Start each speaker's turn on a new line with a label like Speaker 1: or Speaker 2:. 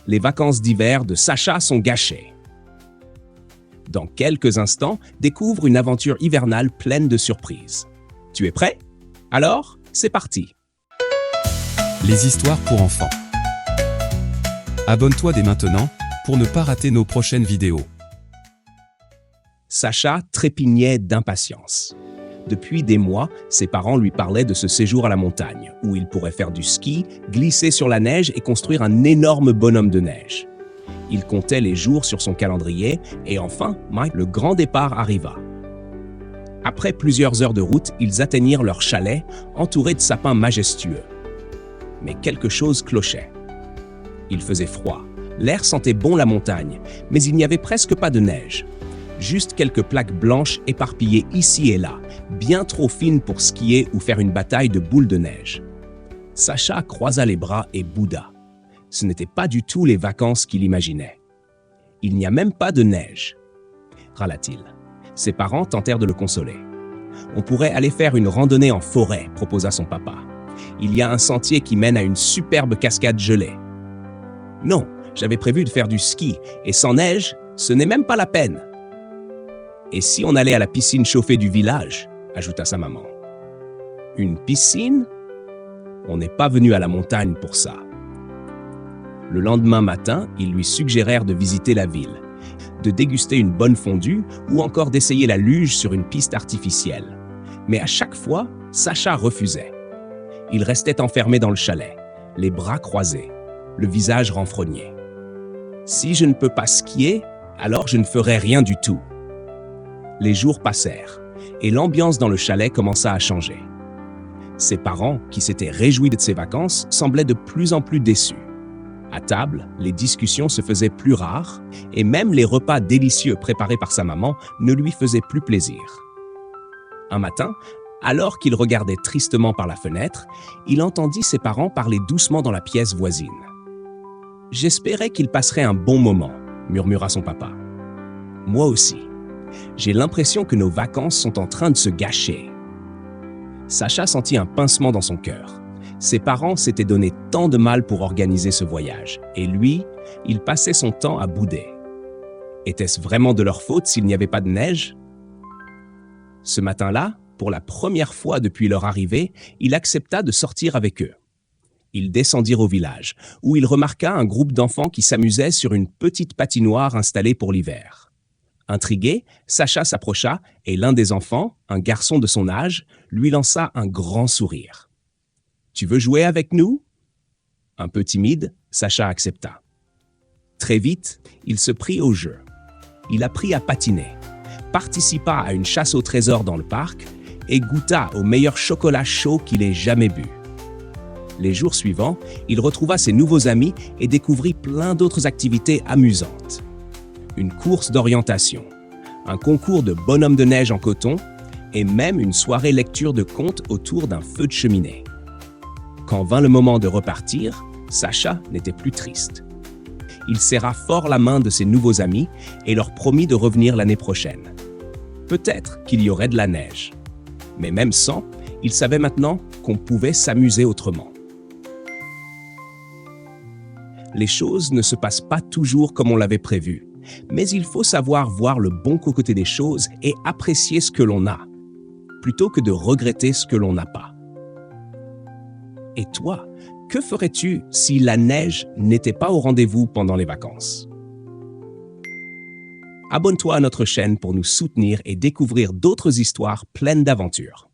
Speaker 1: les vacances d'hiver de Sacha sont gâchées. Dans quelques instants, découvre une aventure hivernale pleine de surprises. Tu es prêt? Alors, c'est parti!
Speaker 2: Les histoires pour enfants. Abonne-toi dès maintenant pour ne pas rater nos prochaines vidéos.
Speaker 1: Sacha trépignait d'impatience. Depuis des mois, ses parents lui parlaient de ce séjour à la montagne, où il pourrait faire du ski, glisser sur la neige et construire un énorme bonhomme de neige. Il comptait les jours sur son calendrier et enfin, le grand départ arriva. Après plusieurs heures de route, ils atteignirent leur chalet, entourés de sapins majestueux. Mais quelque chose clochait. Il faisait froid, l'air sentait bon la montagne, mais il n'y avait presque pas de neige. Juste quelques plaques blanches éparpillées ici et là, bien trop fines pour skier ou faire une bataille de boules de neige. Sacha croisa les bras et bouda. Ce n'était pas du tout les vacances qu'il imaginait. « Il n'y a même pas de neige », râla-t-il. Ses parents tentèrent de le consoler. « On pourrait aller faire une randonnée en forêt », proposa son papa. « Il y a un sentier qui mène à une superbe cascade gelée. »« Non, j'avais prévu de faire du ski, et sans neige, ce n'est même pas la peine. » « Et si on allait à la piscine chauffée du village ?» ajouta sa maman. « Une piscine ? On n'est pas venu à la montagne pour ça. » Le lendemain matin, ils lui suggérèrent de visiter la ville, de déguster une bonne fondue ou encore d'essayer la luge sur une piste artificielle. Mais à chaque fois, Sacha refusait. Il restait enfermé dans le chalet, les bras croisés, le visage renfrogné. « Si je ne peux pas skier, alors je ne ferai rien du tout. » Les jours passèrent, et l'ambiance dans le chalet commença à changer. Ses parents, qui s'étaient réjouis de ses vacances, semblaient de plus en plus déçus. À table, les discussions se faisaient plus rares, et même les repas délicieux préparés par sa maman ne lui faisaient plus plaisir. Un matin, alors qu'il regardait tristement par la fenêtre, il entendit ses parents parler doucement dans la pièce voisine. « J'espérais qu'ils passeraient un bon moment », murmura son papa. « Moi aussi. J'ai l'impression que nos vacances sont en train de se gâcher. » Sacha sentit un pincement dans son cœur. Ses parents s'étaient donné tant de mal pour organiser ce voyage, et lui, il passait son temps à bouder. Était-ce vraiment de leur faute s'il n'y avait pas de neige? Ce matin-là, pour la première fois depuis leur arrivée, il accepta de sortir avec eux. Ils descendirent au village, où il remarqua un groupe d'enfants qui s'amusaient sur une petite patinoire installée pour l'hiver. Intrigué, Sacha s'approcha et l'un des enfants, un garçon de son âge, lui lança un grand sourire. « Tu veux jouer avec nous ?» Un peu timide, Sacha accepta. Très vite, il se prit au jeu. Il apprit à patiner, participa à une chasse au trésor dans le parc et goûta au meilleur chocolat chaud qu'il ait jamais bu. Les jours suivants, il retrouva ses nouveaux amis et découvrit plein d'autres activités amusantes. Une course d'orientation, un concours de bonhomme de neige en coton et même une soirée lecture de contes autour d'un feu de cheminée. Quand vint le moment de repartir, Sacha n'était plus triste. Il serra fort la main de ses nouveaux amis et leur promit de revenir l'année prochaine. Peut-être qu'il y aurait de la neige. Mais même sans, il savait maintenant qu'on pouvait s'amuser autrement. Les choses ne se passent pas toujours comme on l'avait prévu. Mais il faut savoir voir le bon côté des choses et apprécier ce que l'on a, plutôt que de regretter ce que l'on n'a pas. Et toi, que ferais-tu si la neige n'était pas au rendez-vous pendant les vacances? Abonne-toi à notre chaîne pour nous soutenir et découvrir d'autres histoires pleines d'aventures.